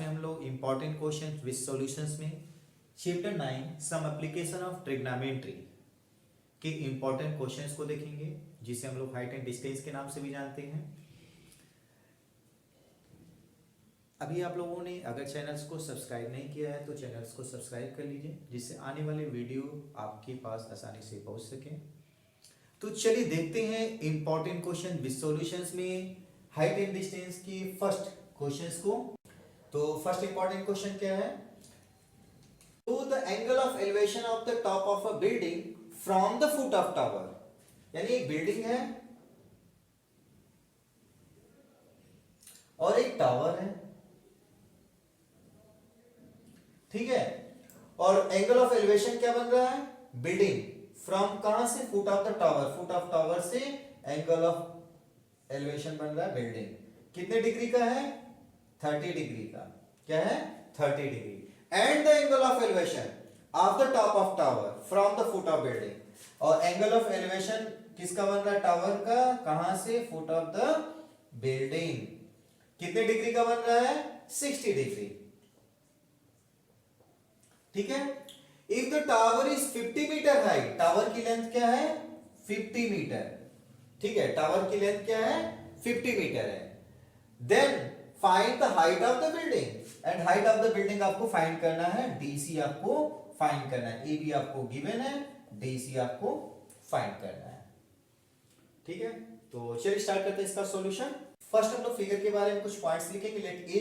हम लोग important question with solutions में chapter 9 some application of trigonometry के इंपॉर्टेंट क्वेश्चंस को देखेंगे, जिसे हम लोग हाइट एंड डिस्टेंस के नाम से भी जानते हैं। अभी आप लोगों ने अगर चैनल्स को सब्सक्राइब नहीं किया है तो चैनल्स को सब्सक्राइब कर लीजिए, जिससे आने वाले वीडियो आपके पास आसानी से पहुंच सके। तो चलिए देखते हैं इंपॉर्टेंट क्वेश्चन विद सॉल्यूशंस में हाइट एंड डिस्टेंस के फर्स्ट क्वेश्चंस को। तो फर्स्ट इंपॉर्टेंट क्वेश्चन क्या है? तो the angle of elevation of the top of a building from the foot of tower, यानी एक बिल्डिंग है और एक टावर है, ठीक है। और एंगल ऑफ एलिवेशन क्या बन रहा है? बिल्डिंग फ्रॉम कहां से? Foot of the tower. Foot of tower से एंगल ऑफ एलिवेशन बन रहा है बिल्डिंग। कितने डिग्री का है? 30 डिग्री का। क्या है? 30 degree. And the angle of elevation of the top of tower from the foot of building. और एंगल ऑफ एलिवेशन किसका बन रहा है? टावर का। कहां से? Foot of the building. कितने डिग्री का बन रहा है? 60 डिग्री, ठीक है। If the tower is 50 meter high, tower की लेंथ क्या है? 50 मीटर, ठीक है। टावर की लेंथ क्या है? 50 मीटर है। Then find the height of the building. And height of the building आपको फाइंड करना है, डीसी आपको फाइंड करना है। ए बी आपको गिवन है, डीसी आपको फाइंड करना है, ठीक है। तो चलिए स्टार्ट करते हैं इसका सॉल्यूशन। फर्स्ट हम लोग फिगर के बारे में कुछ पॉइंट्स लिखेंगे। Let A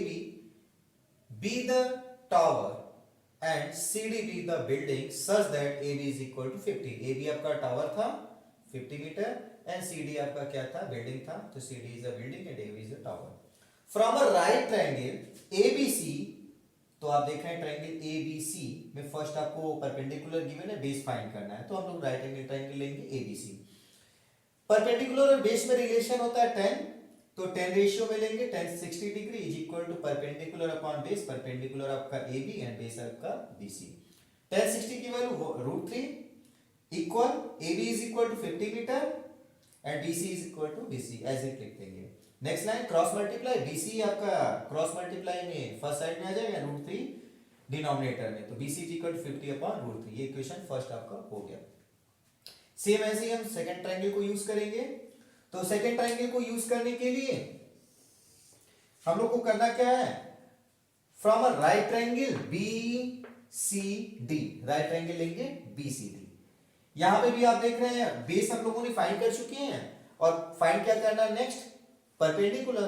B the tower and C D B the building such that A B is equal to 50। A B आपका टावर था 50 मीटर एंड सी डी आपका क्या था? बिल्डिंग था। तो C D is a building and A B is a tower. From a right triangle ABC, तो आप देख रहे हैं ट्रायंगल एबीसी में फर्स्ट आपको परपेंडिकुलर गिवन है, बेस फाइंड करना है। तो हम लोग राइट एंगल ट्रायंगल लेंगे एबीसी। परपेंडिकुलर और बेस में रिलेशन होता है 10, तो 10 रेशियो में लेंगे। 10 60 degree is equal to perpendicular upon base. Perpendicular आपका एबी एंड बेस आपका बीसी। 10 60 की value √3 equal AB is equal to 50 meter and BC is equal to BC. ऐसे लिख देंगे। Next line cross multiply, BC आपका cross multiply में first side में आ जाएगा √3 डिनोमिनेटर में, तो BC is equal to 50 upon √3। ये इक्वेशन फर्स्ट आपका हो गया। सेम ऐसे ही हम सेकंड ट्रायंगल को यूज करेंगे। तो सेकंड ट्रायंगल को यूज करने के लिए हम लोग को करना क्या है? From a right triangle B C D, right triangle लेंगे बी सी डी। यहां पे भी आप देख रहे हैं बेस हम लोगों ने फाइंड कर चुके हैं और फाइंड क्या करना है नेक्स्ट? परपेंडिकुलर।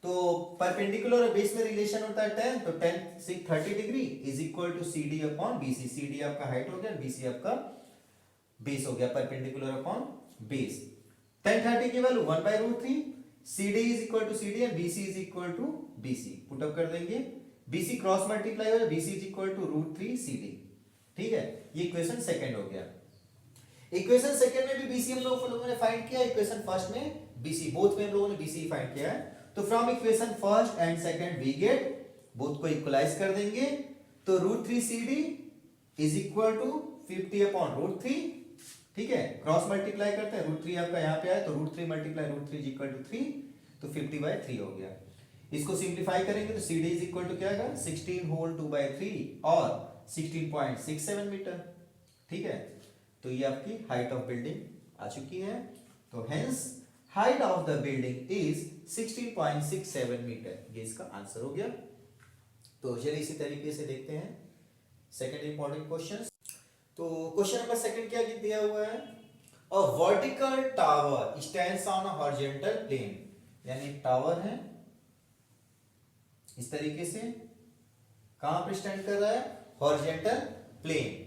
तो परपेंडिकुलर और बेस में रिलेशन होता है 10, तो 10 से 30 degree is equal to C D upon B C. C D आपका हाइट हो गया, बीसी आपका बेस हो गया। Perpendicular upon base. 10 30 की value 1/√3। C D is equal to C D and BC is equal to BC. Put up कर देंगे। BC cross multiply हो जाए, BC is equal to √3 C D, ठीक है। ये इक्वेशन सेकंड हो गया। इक्वेशन सेकंड में भी बीसी हम लोगों ने फाइंड किया, इक्वेशन फर्स्ट में बीसी, बोथ में हम लोगों ने बीसी फाइंड किया है। तो from equation first and second we get, both को इक्वलाइज कर देंगे। तो √3 CD is equal to 50 upon √3, ठीक है। क्रॉस मल्टीप्लाई करते हैं, √3 आपका यहां पे आया तो √3 मल्टीप्लाई √3 इज इक्वल टू 3, तो 50/3 हो गया। इसको सिंप्लीफाई करेंगे तो CD इज इक्वल टू क्या आएगा? 16 होल 2/3 और 16.67 मीटर, ठीक है। तो ये आपकी हाइट ऑफ बिल्डिंग आ चुकी है। तो hence height of the building is 16.67 meter. ये इसका आंसर हो गया। तो चलिए इसी तरीके से देखते हैं सेकंड इंपॉर्टेंट क्वेश्चन। तो क्वेश्चन नंबर सेकंड क्या दिया हुआ है? A vertical tower stands on a horizontal plane, यानी टावर है इस तरीके से, कहां पे स्टैंड कर रहा है? Horizontal plane.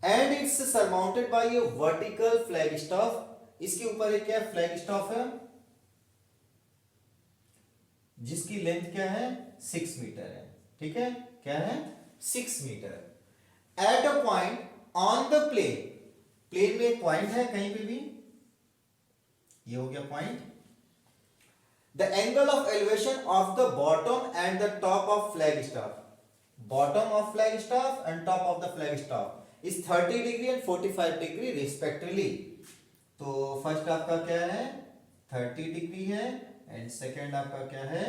And it's surmounted by a vertical flag staff. इसके ऊपर एक क्या फ्लैग स्टॉफ है जिसकी लेंथ क्या है? 6 मीटर है, ठीक है। क्या है? 6 meter. At a point on the plane, plane में एक पॉइंट है कहीं पे भी, ये हो गया point. The angle of elevation of the bottom and the top of flag staff, bottom of flag staff and top of the flag staff is 30 degree and 45 degree respectively. तो फर्स्ट आपका क्या है? 30 डिग्री है and second आपका क्या है?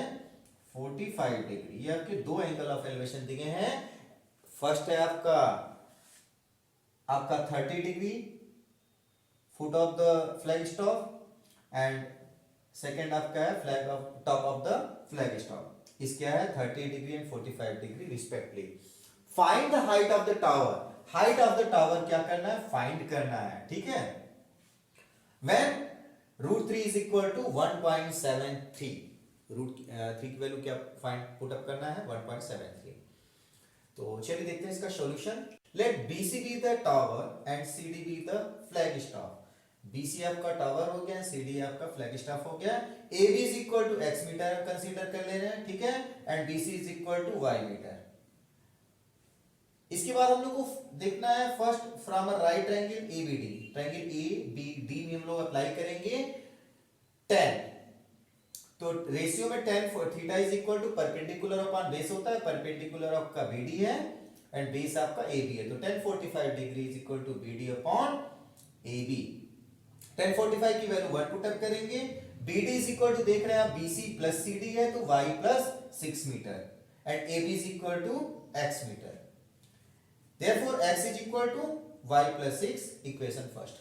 45 degree. ये आपके दो एंगल ऑफ एलिवेशन दिए हैं। फर्स्ट है आपका 30 degree foot of the flag stock and second आपका है flag of top of the flag stock. इसका है 30 degree and 45 degree respectively. Find the height of the tower. Height of the tower क्या करना है, फाइंड करना है, ठीक है। व्हेन √3 इज इक्वल टू 1.73, √3 की वैल्यू क्या फाइंड पुट अप करना है 1.73। तो चलिए देखते हैं इसका solution. Let BC be the tower and CD be the flag stock. BC आपका टावर हो गया, CD आपका फ्लैग स्टॉक हो गया। AB is equal to x metre consider कर ले रहे हैं, ठीक है, and BC is equal to y metre. इसके बाद हम लोग को देखना है first from a right triangle ABD। Triangle ABD में हम लोग अप्लाई करेंगे tan। तो रेशियो में tan for theta is equal to perpendicular upon base होता है, परपेंडिकुलर आपका BD है एंड बेस आपका AB है। तो tan 45 degree is equal to BD upon AB। tan 45 की वैल्यू 1 पुट अप करेंगे। BD इज इक्वल टू देख रहे हैं आप BC प्लस CD है तो y plus 6 metre and AB is equal to x metre. Therefore x is equal to y plus 6, equation first.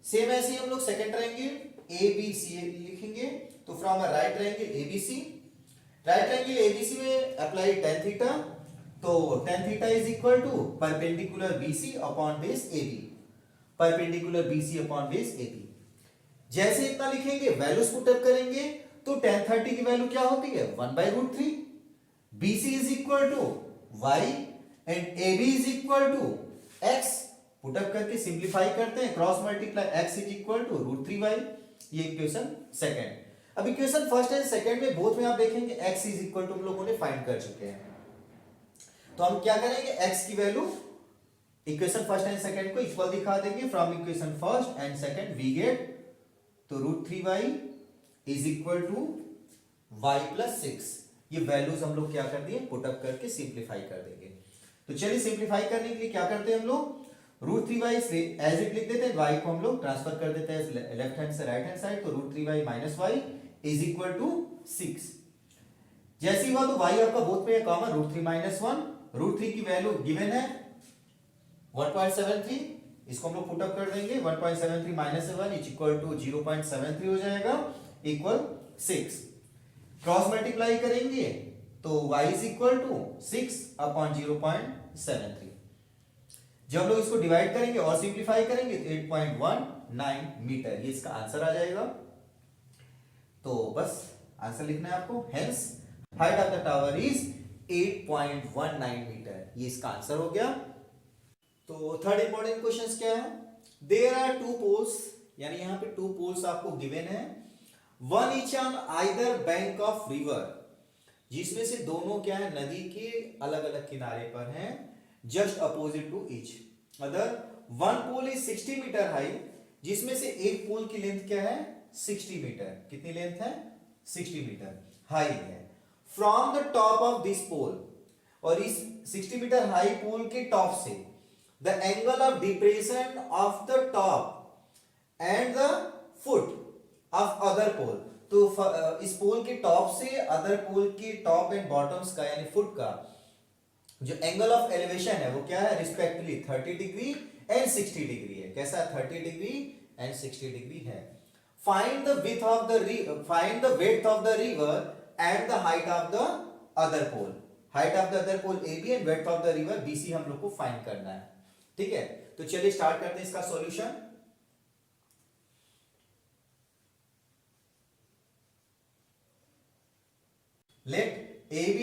Same ऐसे ही हम लोग सेकंड ट्रायंगल ABC लिखेंगे। तो from a right triangle ABC, right triangle ABC में apply tan theta. तो tan theta is equal to perpendicular BC upon base AB, perpendicular BC upon base AB। जैसे इतना लिखेंगे वैल्यूज पुट अप करेंगे तो tan 30 की वैल्यू क्या होती है 1/√3। BC is equal to y and AB is equal to x। Put up करके सिंप्लीफाई करते हैं, cross multiply x is equal to √3y। ये इक्वेशन सेकंड। अब इक्वेशन फर्स्ट एंड सेकंड में बोथ में आप देखेंगे x इज इक्वल टू हम लोगों ने फाइंड कर चुके हैं। तो हम क्या करेंगे, x की value equation first and second को इक्वल दिखा देंगे। From equation first and second we get तो √3y is equal to y plus 6। ये वैल्यूज हम लोग क्या कर दिए, पुट अप करके सिंप्लीफाई कर देंगे। तो चलिए सिंप्लीफाई करने के लिए क्या करते हैं हम लोग, √3y से एज इट लिख देते हैं, y को हम लोग ट्रांसफर कर देते हैं लेफ्ट हैंड से राइट हैंड साइड। तो √3y minus y is equal to 6। जैसे ही हुआ तो y आपका बोथ पे है कॉमन, √3 माइनस 1। √3 की वैल्यू गिवन है 1.73, इसको हम लोग पुट अप कर देंगे। 1.73 माइनस 1 इज इक्वल टू 0.73 हो जाएगा, इक्वल 6। क्रॉस मल्टीप्लाई करेंगे तो y is equal to 6 upon 0.73। जब हम लोग इसको डिवाइड करेंगे और सिंप्लीफाई करेंगे तो 8.19 मीटर, ये इसका आंसर आ जाएगा। तो बस आंसर लिखना है आपको। Hence height of the tower is 8.19 metre, ये इसका आंसर हो गया। तो थर्ड इंपॉर्टेंट क्वेश्चन क्या है, देयर आर टू पोल्स, यानी यहां पे टू पोल्स आपको गिवन है, one each on either bank of river, जिसमें से दोनों क्या है नदी के अलग अलग किनारे पर हैं, just opposite to each other. One pole is 60 metre high, जिसमें से एक पोल की लेंथ क्या है 60 मीटर। कितनी लेंथ है 60 मीटर हाई है। From the top of this pole, और इस 60 मीटर हाई पोल के टॉप से the angle of depression of the top and the foot of other pole. तो इस पोल के टॉप से अदर पोल के टॉप एंड बॉटम्स का यानी फुट का जो एंगल ऑफ एलिवेशन है वो क्या है रिस्पेक्टिवली 30 डिग्री एंड 60 डिग्री है। कैसा है 30 डिग्री एंड 60 डिग्री है। Find the width of the find the width of the river and the height of the other pole. Height of the other pole AB and width of the river BC हम लोग को find करना है, ठीक है। तो चलिए start करते हैं इसका solution. Let AB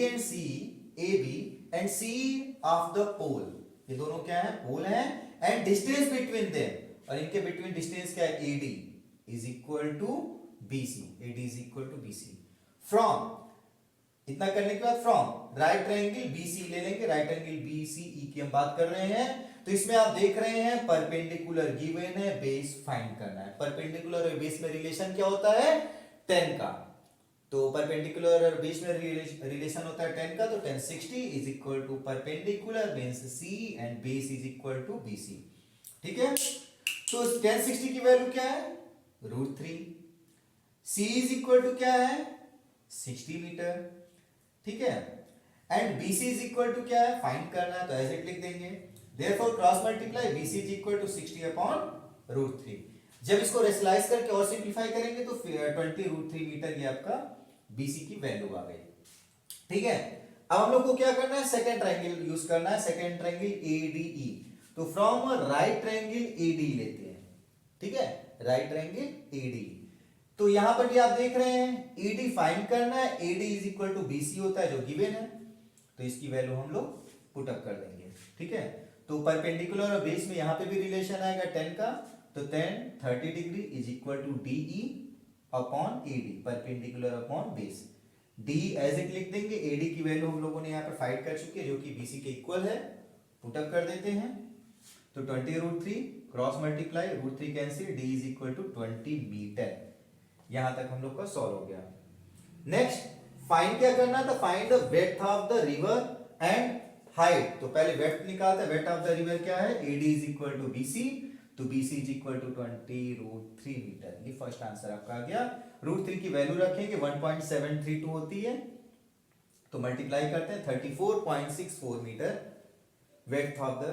and C of the pole, ये दोनों क्या है पोल है, एंड डिस्टेंस बिटवीन देम, और इनके बिटवीन डिस्टेंस क्या है AD is equal to BC। AD is equal to BC। From, इतना करने के बाद फ्रॉम राइट ट्रायंगल BC ले लेंगे। राइट ट्रायंगल BCE की हम बात कर रहे हैं। तो इसमें आप देख रहे हैं परपेंडिकुलर गिवन है, बेस फाइंड करना है। परपेंडिकुलर और बेस में रिलेशन क्या होता है 10 का। तो परपेंडिकुलर और बेस में रिलेशन होता है 10 का। तो tan 60 is equal to perpendicular means C and base is equal to BC, ठीक है। तो tan 60 की वैल्यू क्या है √3। C इज इक्वल टू क्या है 60 मीटर, ठीक है। And BC is equal to क्या है, फाइंड करना है, तो एज इट लिख देंगे। Therefore cross multiply BC is equal to 60 upon √3। जब इसको रेशनलाइज करके और सिंप्लीफाई करेंगे तो 20 √3 मीटर ये आपका BC की वैल्यू आ गई, ठीक है। अब हम लोग को क्या करना है, सेकंड ट्रायंगल यूज करना है, सेकंड ट्रायंगल ADE। तो फ्रॉम राइट ट्रायंगल AD लेते हैं, ठीक है, राइट ट्रायंगल AD। तो यहां पर भी आप देख रहे हैं AD फाइंड करना है, AD is equal to BC होता है जो गिवन है, तो इसकी वैल्यू हम लोग पुट अप कर देंगे, ठीक है। तो परपेंडिकुलर और बेस में यहां पे भी रिलेशन आएगा 10 का, तो 10 30 degree is equal to DE upon AD, perpendicular upon base. D as it लिख देंगे, AD की वैल्यू हम लोगों ने यहाँ पर फाइंड कर चुके हैं जो कि BC के इक्वल है, पुट अप कर देते हैं। तो 20 √3 cross multiply √3 cancel, D is equal to 20 metre. यहां तक हम लोग का सॉल्व हो गया। नेक्स्ट फाइंड क्या करना था, find the width of the river and height. तो पहले विड्थ निकालते हैं, विड्थ ऑफ द रिवर क्या है, AD is equal to BC, तो BC is equal to 20 √3 metre. ये फर्स्ट आंसर आपका आ गया। √3 की वैल्यू रखेंगे 1.732 होती है, तो मल्टीप्लाई करते हैं 34.64 metre width of the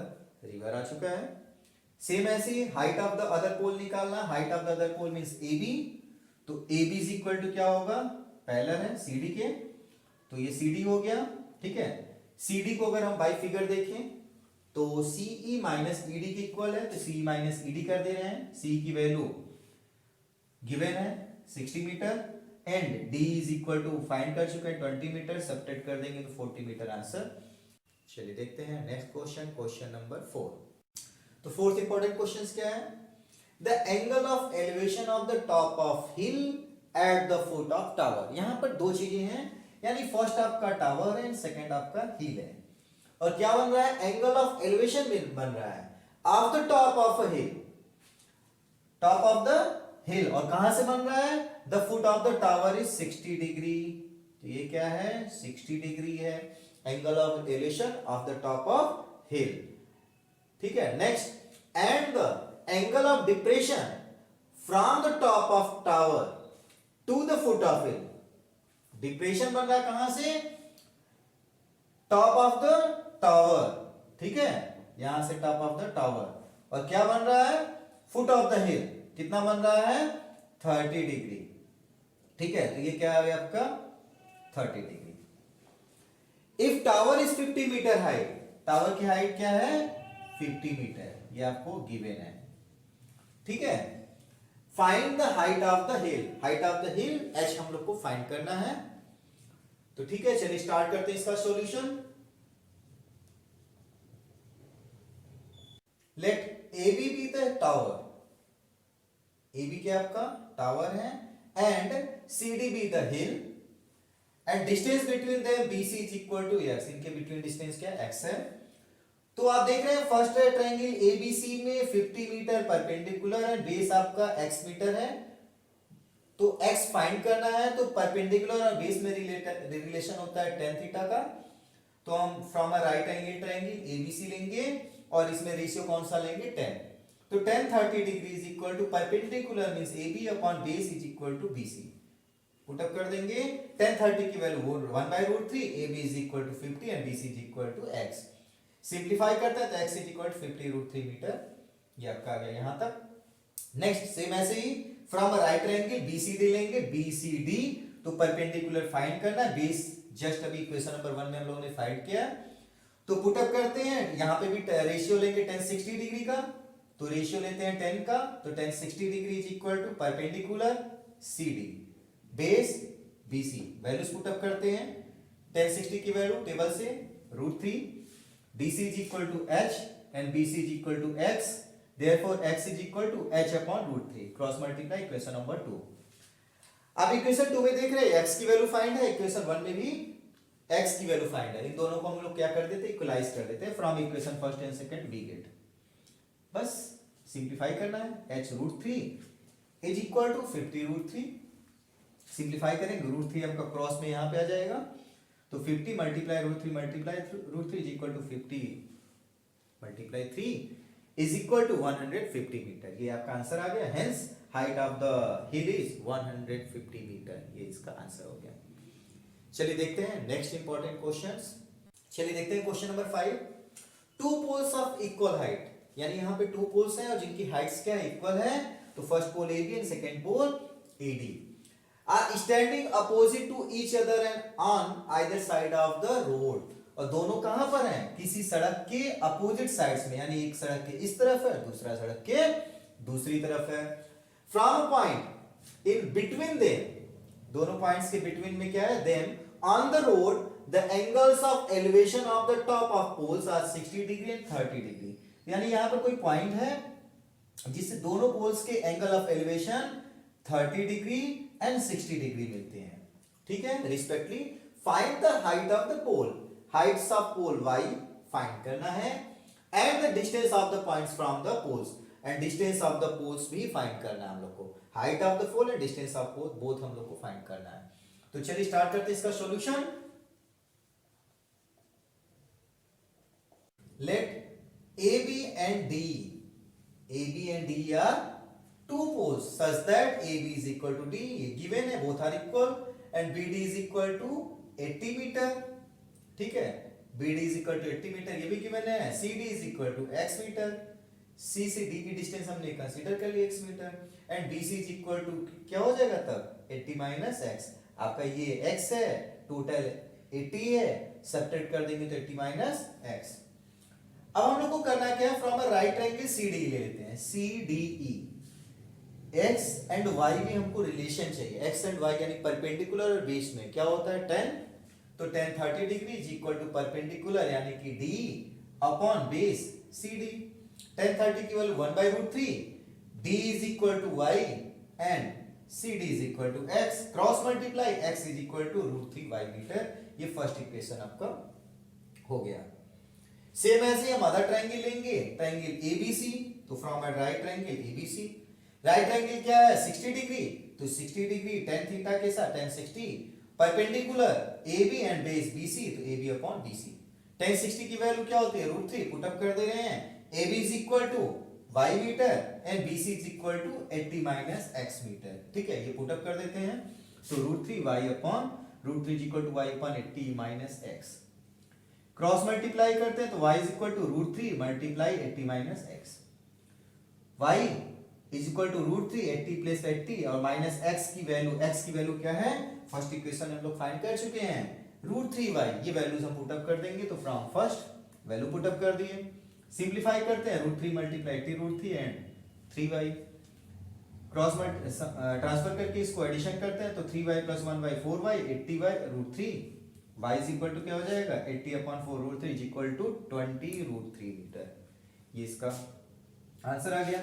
river आ चुका है। सेम ऐसे ही height of the other pole निकालना, height of the other pole means AB, तो AB इज इक्वल टू क्या होगा, पैरेलल है CD के, तो ये CD हो गया, ठीक है। CD को अगर हम बाई फिगर देखें तो CE माइनस ED के इक्वल है, तो CE माइनस ED कर दे रहे हैं। CE की वैल्यू गिवन है 60 metre and D is equal to find कर चुके हैं 20 मीटर, सब्ट्रैक्ट कर देंगे तो 40 मीटर आंसर। चलिए देखते हैं नेक्स्ट क्वेश्चन, क्वेश्चन नंबर 4। तो फोर्थ इंपॉर्टेंट क्वेश्चन क्या है, the angle of elevation of the top of hill at the foot of tower. यहां पर दो चीजें हैं, यानी फर्स्ट आपका टावर है, सेकंड आपका हिल है, और क्या बन रहा है, एंगल ऑफ एलिवेशन बन रहा है of the top of a hill, top of the hill, और कहां से बन रहा है, the foot of the tower is 60 degree, तो ये क्या है 60 डिग्री है angle of elevation of the top of hill, ठीक है। Next and the angle of depression from the top of tower to the foot of hill, depression बन रहा है कहां से, टॉप ऑफ द टावर, ठीक है, यहां से टॉप ऑफ द टावर, और क्या बन रहा है, फुट ऑफ द हिल, कितना बन रहा है 30 डिग्री, ठीक है। तो ये क्या है आपका 30 degree. If tower is 50 metre height, tower की हाइट क्या है 50 मीटर, ये आपको गिवन है, ठीक है। Find the height of the hill, height of the hill h हम लोग को फाइंड करना है, तो ठीक है चलिए स्टार्ट करते हैं इसका solution. Let AB be the tower, AB क्या आपका टावर है, and CD be the hill, and distance between them BC is equal to x, इनके बिटवीन डिस्टेंस क्या x है। तो आप देख रहे हैं फर्स्ट ट्रायंगल ABC में 50 मीटर परपेंडिकुलर है, बेस आपका x मीटर है, तो x फाइंड करना है, तो परपेंडिकुलर और बेस में रिलेशन होता है tan थीटा का, तो हम from a right angle triangle ABC लेंगे और इसमें रेशियो कौन सा लेंगे tan, तो tan 30 degree is equal to perpendicular means AB upon base is equal to BC, put up कर देंगे। tan 30 की value 1/√3, AB is equal to 50 and BC is equal to x, simplify करते हैं तो x is equal to 50 √3 metre, ये आपका आ गया यहां तक। नेक्स्ट सेम ऐसे ही फ्रॉम राइट ट्रायंगल BCD लेंगे, BCD तो परपेंडिकुलर फाइंड करना है, बेस जस्ट अभी इक्वेशन नंबर 1 में हम लोगों ने फाइंड किया, तो पुट अप करते हैं, यहां पे भी रेशियो लेंगे tan 60 डिग्री का, तो रेशियो लेते हैं 10 का, तो tan 60 degree is equal to perpendicular CD base BC, values put up करते हैं, tan 60 की वैल्यू टेबल से √3, DC is equal to h and BC is equal to x, therefore x is equal to h upon √3, cross multiply equation number 2। अब equation 2 में देख रहे हैं x की वैल्यू फाइंड है, इक्वेशन 1 में भी x की वैल्यू फाइंड है, इन दोनों को हम लोग क्या कर देते हैं इक्वलाइज कर देते हैं, from equation first and second we get, बस सिंप्लीफाई करना है, h √3 is equal to 50 √3, simplify करेंगे √3 आपका क्रॉस में यहां पे आ जाएगा, तो 50 multiply √3 is equal to 50 multiply 3 is equal to 150 metre, ये आपका आंसर आ गया। Hence height of the hill is 150 metre, ये इसका आंसर हो गया। चलिए देखते हैं नेक्स्ट इंपॉर्टेंट क्वेश्चंस। चलिए देखते हैं question number 5। Two poles of equal height, यानी यहाँ पे टू पोल्स हैं और जिनकी हाइट्स क्या है, इक्वल है। तो first pole A B and second pole A D are standing opposite to each other and on either side of the road. और दोनों कहां पर हैं, किसी सड़क के अपोजिट साइड्स में, यानी एक सड़क के इस तरफ है, दूसरा सड़क के दूसरी तरफ है। From a point in between them, दोनों पॉइंट्स के बिटवीन में क्या है, them on the road the angles of elevation of the top of poles are 60 degree and 30 degree. यानी यहां पर कोई पॉइंट है जिससे दोनों पोल्स के angle of elevation 30 degree and 60 degree मिलते हैं, ठीक है, respectively. Find the height of the pole, heights of pole y find करना है, and the distance of the points from the poles, and distance of the poles भी find करना है हम लोग को। Height of the pole and distance of pole both हम लोग को फाइंड करना है। तो चलिए स्टार्ट करते हैं इसका solution. Let AB and D, AB and D are two poles such that AB is equal to D, ये given है, both are equal, and BD is equal to 80 metre, ठीक है, BD is equal to 80 metre, ये भी given है। CD is equal to x metre, C से D की distance हमने कंसीडर कर ली x metre, and BC is equal to क्या हो जाएगा तब, 80 माइनस x। आपका ये x है, टोटल 80 है, सब्ट्रैक्ट कर देंगे तो 80 माइनस x। अब हम लोग को करना क्या है, from a right triangle CD ले लेते हैं, CDE। x एंड y में हमको रिलेशन चाहिए, x एंड y यानी परपेंडिकुलर और बेस में क्या होता है, tan। तो tan 30 degree is equal to perpendicular यानी कि D upon base CD। tan 30 की value 1/√3, D is equal to y and CD is equal to x, cross multiply x is equal to √3y metre. ये first equation आपका हो गया। Same ऐसे हम other triangle लेंगे, ट्रायंगल ABC। तो from a right triangle ABC, right triangle क्या है, 60 डिग्री, तो 60 डिग्री tan थीटा के साथ tan 60, perpendicular AB and base BC, तो AB अपॉन BC। tan 60 की वैल्यू क्या होती है, √3, पुट अप कर दे रहे हैं। AB is equal to y metre and BC is equal to 80 minus x metre, ठीक है, ये पुट अप कर देते हैं। तो √3y upon √3 is equal to y upon 80 minus x, cross multiply करते हैं तो y is equal to √3 multiply 80 minus x, y is equal to √3 80 plus 80 और माइनस x की वैल्यू क्या है, फर्स्ट इक्वेशन हम लोग फाइंड कर चुके हैं, √3y। ये वैल्यूज हम पुट अप कर देंगे, तो from first value put up कर दिए, सिंपलीफाई करते हैं, √3 multiply 80 √3 and 3y, cross transfer करके इसको एडिशन करते हैं तो 3y plus 1y 4y 80y √3, y is equal to क्या हो जाएगा, 80 upon 4 √3 is equal to 20 √3 metre. ये इसका आंसर आ गया।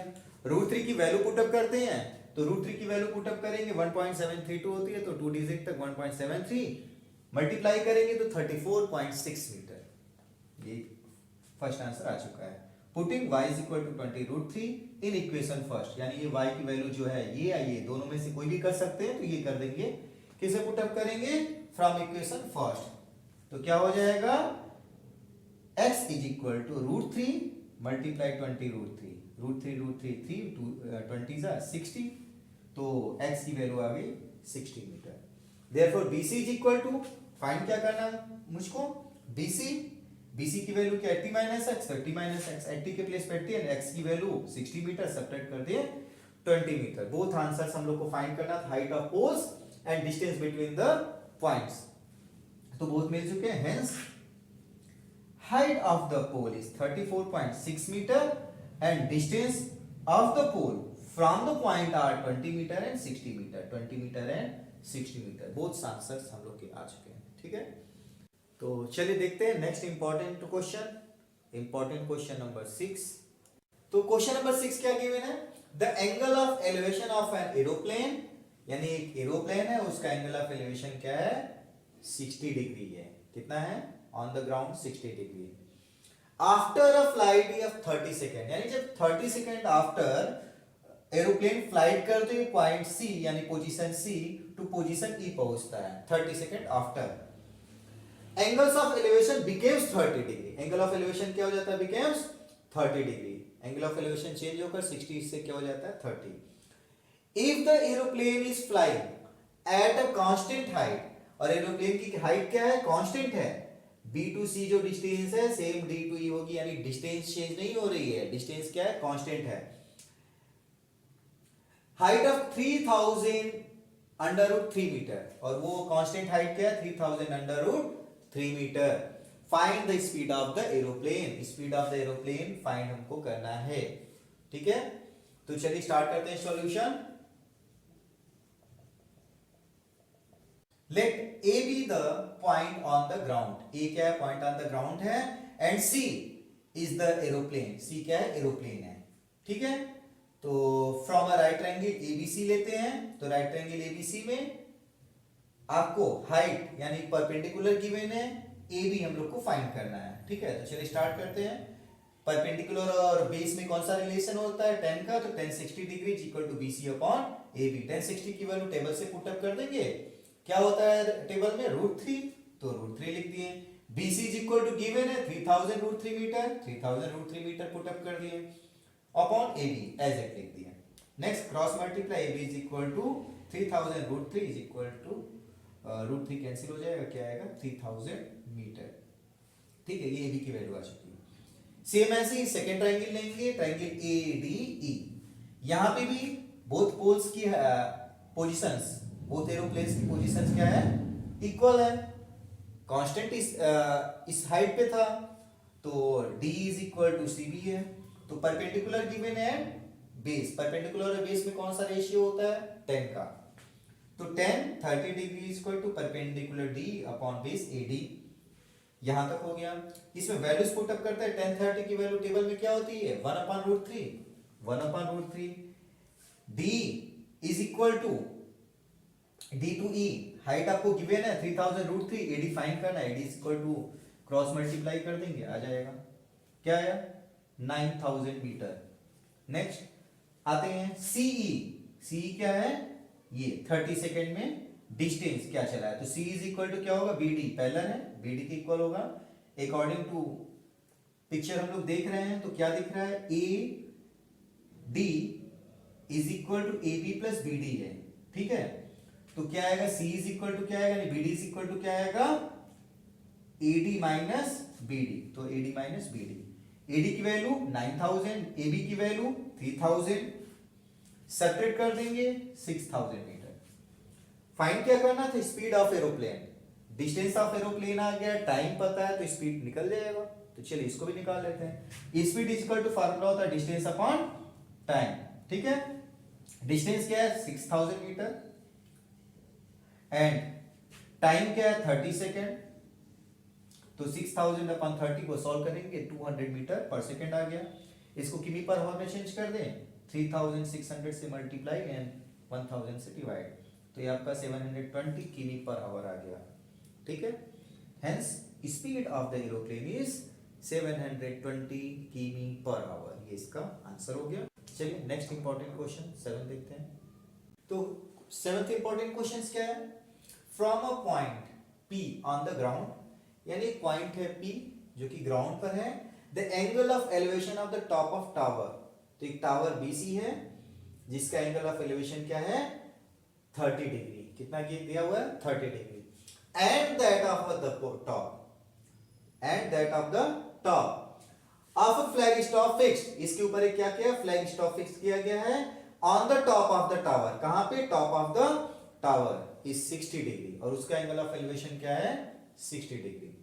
√3 की वैल्यू पुट अप करते हैं, तो √3 की वैल्यू पुट अप करेंगे 1.732 होती है, तो 2 डिजिट तक 1.73 मल्टीप्लाई करेंगे तो 34.6 मीटर। ये फर्स्ट आंसर आ चुका है। Putting y is equal to 20 √3 in equation first, यानी ये y की वैल्यू जो है ये आई, ये दोनों में से कोई भी कर सकते हैं, तो ये कर देंगे। किसे पुट अप करेंगे, फ्रॉम इक्वेशन फर्स्ट, तो क्या हो जाएगा, x is equal to √3 multiply 20 √3, √3 3 20 60, तो x की वैल्यू आ गई 60 metre. Therefore BC is equal to, find क्या करना मुझको, BC की वैल्यू क्या, 80 माइनस x, 30 माइनस x, 80 के प्लेस पे 80 एंड x की वैल्यू 60 मीटर, सब्ट्रैक्ट कर दिए 20 मीटर। बोथ आंसर्स हम लोग को फाइंड करना था, height of poles and distance between the points, तो बोथ मिल चुके हैं। Hence height of the pole is 34.6 metre and distance of the pole from the point are 20 metre and 60 metre, 20 metre and 60 metre. Both answers हम लोग के आ चुके हैं, ठीक है। तो चलिए देखते हैं नेक्स्ट इंपॉर्टेंट क्वेश्चन नंबर 6। तो क्वेश्चन नंबर 6 क्या गिवन है, the angle of elevation of an aeroplane, यानी एक एरोप्लेन है, उसका एंगल ऑफ एलिवेशन क्या है, 60 डिग्री है। कितना है, on the ground 60 degree. After a flight of 30 second, यानी जब 30 सेकेंड आफ्टर एरोप्लेन फ्लाइट करते हुए पॉइंट C यानी position C to position E पहुंचता है, 30 second after, angles of elevation becomes 30 degree. Angle of elevation क्या हो जाता है, becomes 30 degree. Angle of elevation change होकर 60 से क्या हो जाता है, 30। If the aeroplane is flying at a constant height और एरोप्लेन की हाइट क्या है, कांस्टेंट है। बी टू सी जो डिस्टेंस है सेम डी टू ई होगी, यानी डिस्टेंस चेंज नहीं हो रही है, डिस्टेंस क्या है, कांस्टेंट है। Height of 3000 under root 3 metre, और वो कांस्टेंट हाइट क्या है, 3000 under root 3 metre. Find the speed of the aeroplane, speed of the aeroplane find हमको करना है। ठीक है, तो चलिए स्टार्ट करते हैं solution. Let A B the point on the ground, A क्या है, पॉइंट ऑन द ग्राउंड है, and C is the aeroplane, C क्या है, एरोप्लेन है। ठीक है, तो from a right triangle ABC लेते हैं, तो राइट ट्रायंगल एबीसी में आपको हाइट यानी परपेंडिकुलर गिवन है, ए बी हम लोग को फाइंड करना है। ठीक है, तो चलिए स्टार्ट करते हैं। परपेंडिकुलर और बेस में कौन सा रिलेशन होता है, tan का, तो tan 60 degree is equal to BC upon AB. tan 60 की वैल्यू टेबल से पुट अप कर देंगे, क्या होता है टेबल में, √3, तो √3 लिख दिए। BC is equal to given है 3000 √3 मीटर, 3000 √3 मीटर पुट अप कर दिए, अपॉन AB एज इट लिख दिए। Next cross multiply, AB is equal to 3000 √3 is equal to √3 cancel हो जाएगा, क्या आएगा, 3000 मीटर। ठीक है, ये AB की वैल्यू आ चुकी है। सेम ऐसे ही सेकंड ट्रायंगल लेंगे, ट्रायंगल ADE, यहां पे भी बोथ पोल्स की पोजीशंस, बोथ एरोप्लेन्स की पोजीशंस क्या है, इक्वल है। कांस्टेंट इस हाइट पे था, तो D is equal to CB है। तो परपेंडिकुलर गिवन है, बेस, परपेंडिकुलर और बेस में कौन सा रेशियो होता है, 10 का, तो tan 30 degree is equal to perpendicular D upon base AD। यहां तक हो गया। इसमें वैल्यूज पुट अप करते हैं, tan 30 की वैल्यू टेबल में क्या होती है, 1 upon √3, 1 upon √3। D is equal to D to E, height आपको गिवन है 3000 √3, AD फाइंड करना है, AD is equal to cross multiply कर देंगे, आ जाएगा, क्या आया, 9000 मीटर। नेक्स्ट आते हैं CE, CE क्या है, ये 30 सेकेंड में डिस्टेंस क्या चला है, तो C इज इक्वल टू क्या होगा, BD पैरेलल है, BD के इक्वल होगा। अकॉर्डिंग टू पिक्चर हम लोग देख रहे हैं, तो क्या दिख रहा है, AD is equal to AB plus BD है। ठीक है, तो क्या आएगा, C इज इक्वल टू क्या आएगा, BD इज इक्वल टू क्या आएगा, AD माइनस BD, तो AD माइनस BD। AD की वैल्यू 9000, AB की वैल्यू 3000, सब्ट्रैक्ट कर देंगे 6000 मीटर। फाइंड क्या करना था, speed of aeroplane, distance of aeroplane आ गया, टाइम पता है, तो स्पीड निकल जाएगा। तो चलिए इसको भी निकाल लेते हैं। Speed is equal to formula होता है डिस्टेंस अपॉन टाइम। ठीक है, डिस्टेंस क्या है, 6000 मीटर, एंड टाइम क्या है, 30 सेकेंड, तो 6000 अपॉन 30 को सॉल्व करेंगे, 200 मीटर पर सेकेंड आ गया। इसको किमी पर आवर में चेंज कर दें, 3600 से मल्टीप्लाई एंड 1000 से डिवाइड, तो ये आपका 720 किमी पर आवर आ गया। ठीक है, hence speed of the aeroplane is 720 किमी पर आवर, ये इसका आंसर हो गया। चलिए नेक्स्ट इंपॉर्टेंट क्वेश्चन 7 देखते हैं। तो सेवंथ इंपॉर्टेंट क्वेश्चन क्या है, from a point P on the ground, यानी एक पॉइंट है P जो कि ग्राउंड पर है, the angle of elevation of the top of tower, तो एक टावर BC है जिसका एंगल ऑफ एलिवेशन क्या है, 30 डिग्री, कितना की दिया हुआ है, 30 degree, and that of the top, and that of the top of flag stop fixed, इसके ऊपर एक क्या किया, फ्लैग स्टॉप फिक्स किया गया है, on the top of the tower, कहां पे, top of the tower is 60 degree, और उसका एंगल ऑफ एलिवेशन क्या है, 60 degree.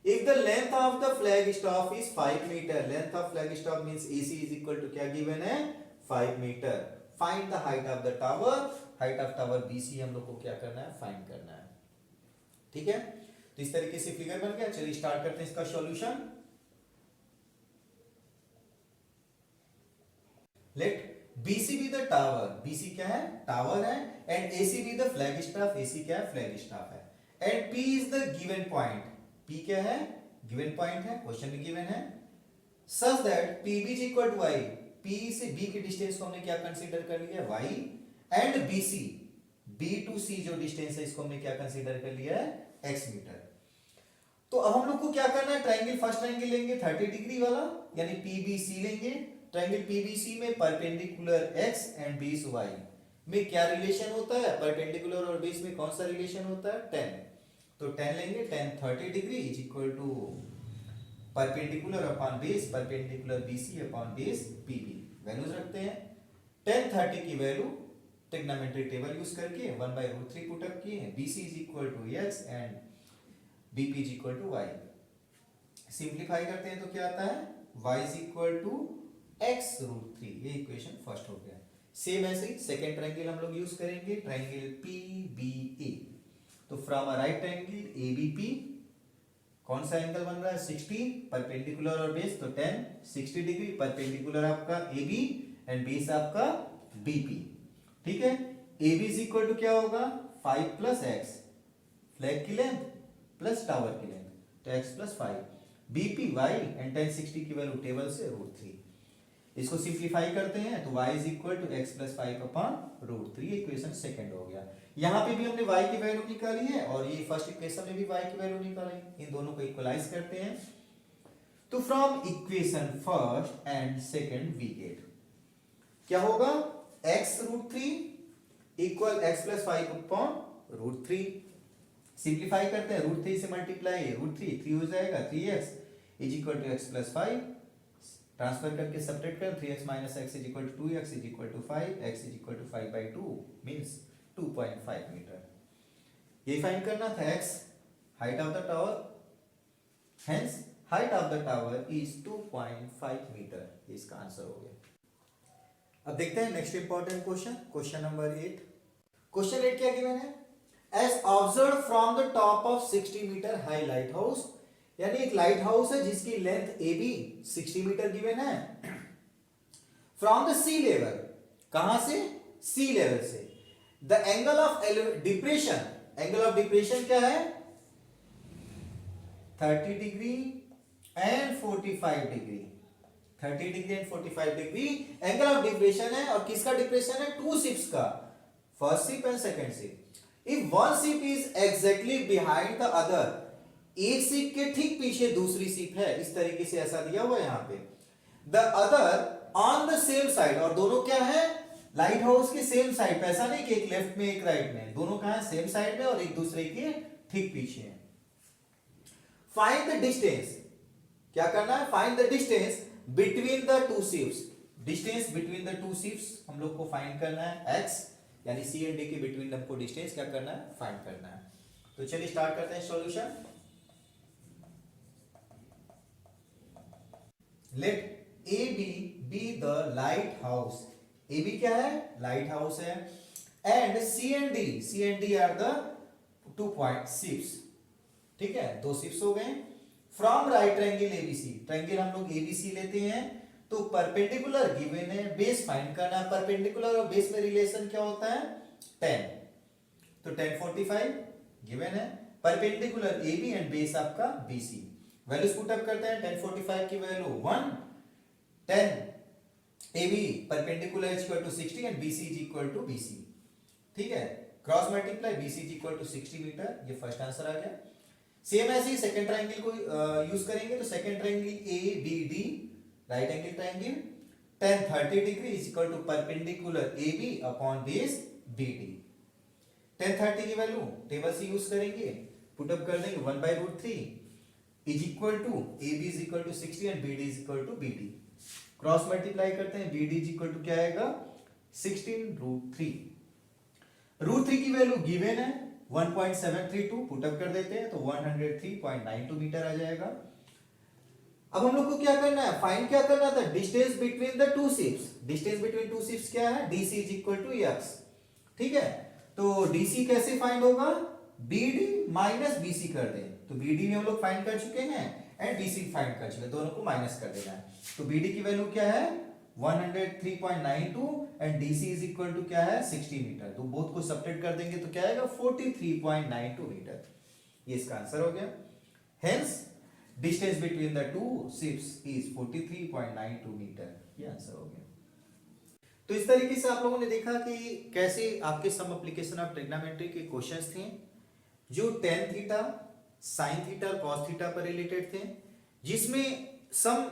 If the length of the flag staff is 5 meter, length of flag staff means AC is equal to क्या given है, 5 meter. Find the height of the tower, height of tower BC हम लोग को क्या करना है, find करना है। ठीक है, तो इस तरीके से फिगर बन गया। चलिए स्टार्ट करते हैं इसका solution. Let BC be the tower, BC क्या है, टावर है, and AC be the flag staff, AC क्या है, फ्लैग स्टाफ है, and P is the given point, P क्या है, गिवन पॉइंट है, क्वेश्चन में गिवन है, such that PB is equal to y, P से B की डिस्टेंस को हमने क्या कंसीडर कर लिया है, y, and BC, B to C जो डिस्टेंस है इसको हमने क्या कंसीडर कर लिया है, x मीटर। तो अब हम लोग को क्या करना है, ट्रायंगल, फर्स्ट ट्रायंगल लेंगे 30 डिग्री वाला, यानी PBC लेंगे, ट्रायंगल PBC में perpendicular x and base y, में क्या रिलेशन होता है, परपेंडिकुलर और बेस में कौन सा रिलेशन होता है, 10। तो 10 लेंगे, 10 30 degree is equal to perpendicular upon base, perpendicular BC upon base BB. Values रखते हैं, 10 30 की वैल्यू ट्रिग्नोमेट्री टेबल यूज करके 1/√3 पुट अप किए, बीसी is equal to x and BP is equal to y. Simplify करते हैं तो क्या आता है, y is equal to x√3। ये इक्वेशन फर्स्ट हो गया। सेम ऐसे ही सेकेंड ट्रायंगल हम लोग यूज करेंगे, ट्रायंगल PBA। तो from a right triangle ABP कौन सा एंगल बन रहा है, 60, परपेंडिकुलर और बेस तो 10 60 डिग्री, परपेंडिकुलर आपका AB एंड बेस आपका BP। ठीक है, AB इज इक्वल टू क्या होगा, 5 प्लस एक्स, फ्लैग की लेंथ प्लस टावर की लेंथ, तो x plus 5, BP y and 10 60 की वैल्यू टेबल से √3। इसको सिंप्लीफाई करते हैं तो y is equal to x plus 5 upon √3। Equation second हो गया। यहाँ पे भी हमने y की वैल्यू निकाली है और ये फर्स्ट इक्वेशन में भी y की वैल्यू निकाली, इन दोनों को इक्वलाइज करते हैं। तो from equation first and second we get क्या होगा, x√3 equal x plus 5 upon √3। Simplify करते हैं, √3 से मल्टीप्लाई √3 3 हो जाएगा, 3x is equal to x plus 5, transfer करके सब्ट्रैक्ट कर, 3x minus x is equal to 2x is equal to 5, x is equal to 5/2 means 2.5 metre. ये find करना था x height of the tower, hence height of the tower is 2.5 metre. इसका answer हो गया। अब देखते हैं next important question, question number 8। Question 8 क्या गिवन है, as observe from the top of 60 metre high light house, यानी एक लाइट हाउस है जिसकी लेंथ AB 60 मीटर गिवन है, फ्रॉम द सी लेवल, कहां से, सी लेवल से, the angle of depression, angle of depression क्या है, 30 degree and 45 degree, 30 degree and 45 degree angle of depression है। और किसका डिप्रेशन है, टू शिप्स का, first ship and second ship. If one ship is exactly behind the other, एक ship के ठीक पीछे दूसरी शिप है, इस तरीके से ऐसा दिया हुआ है यहां पे, the other on the same side, और दोनों क्या है, लाइट हाउस के सेम साइड पे, ऐसा नहीं कि एक लेफ्ट में एक राइट में, दोनों कहां है, सेम साइड में और एक दूसरे के ठीक पीछे है। फाइंड द डिस्टेंस, क्या करना है, find the distance between the two ships, distance between the two ships हम लोग को फाइंड करना है, x यानी C एंड D के बिटवीन हमको डिस्टेंस क्या करना है, फाइंड करना है। तो चलिए स्टार्ट करते हैं solution. Let AB be the light house, AB क्या है, लाइट हाउस है, and C and D are the 2 point ships. ठीक है, दो शिप्स हो गए। From right triangle ABC, triangle हम लोग ABC लेते हैं, तो परपेंडिकुलर गिवन है, बेस फाइंड करना है। परपेंडिकुलर और बेस में रिलेशन क्या होता है, 10, तो 10 45 गिवन है, परपेंडिकुलर AB एंड बेस आपका BC। वैल्यूज पुट अप करते हैं, 10 45 की value 1, 10 AB perpendicular is equal to 60 and BC is equal to BC। ठीक है, cross multiply, BC is equal to 60 metre, ये फर्स्ट आंसर आ गया। सेम ऐसे ही सेकंड ट्रायंगल को यूज करेंगे, तो second triangle ABD right angle triangle, 10 30 degree is equal to perpendicular AB upon base BD। 10 30 की वैल्यू टेबल से यूज करेंगे, पुट अप कर देंगे, 1/√3 is equal to AB is equal to 60 and BD is equal to BD। Cross multiply करते हैं, BD is equal to क्या आएगा, 16√3। √3 की वैल्यू गिवन है 1.732, पुट अप कर देते हैं तो 103.92 मीटर आ जाएगा। अब हम लोग को क्या करना है, फाइंड क्या करना था, distance between the two ships. Distance between two ships क्या है, DC is equal to x। ठीक है, तो DC कैसे फाइंड होगा, BD माइनस BC कर दें, तो BD भी हम लोग फाइंड कर चुके हैं एंड BC फाइंड कर चुके हैं, दोनों को माइनस कर देना है। तो BD की वैल्यू क्या है, 103.92 and DC is equal to क्या है, 60 मीटर। तो बोथ को सब्ट्रैक्ट कर देंगे तो क्या आएगा, 43.92 मीटर। ये इसका आंसर हो गया। Hence distance between the two ships is 43.92 metre. ये आंसर हो गया। तो इस तरीके से आप लोगों ने देखा कि कैसे आपके सम एप्लीकेशन ऑफ ट्रिग्नोमेट्री के क्वेश्चंस थे जो tan theta, sin theta, cos theta पर रिलेटेड थे, जिसमें सम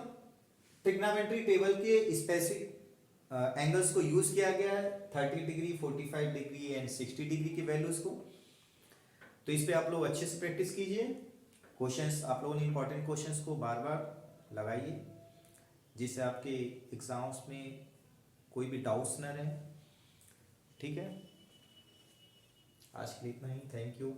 ट्रिग्नोमेट्री टेबल के स्पेसिफिक एंगल्स को यूज किया गया है 30 डिग्री 45 डिग्री एंड 60 डिग्री की वैल्यूज को। तो इस पे आप लोग अच्छे से प्रैक्टिस कीजिए। क्वेश्चंस आप लोगों ने इंपॉर्टेंट क्वेश्चंस को बार बार लगाइए, जिससे आपके एग्जाम्स में कोई भी डाउट्स न रहे। ठीक है, आज के लिए इतना ही। Thank you.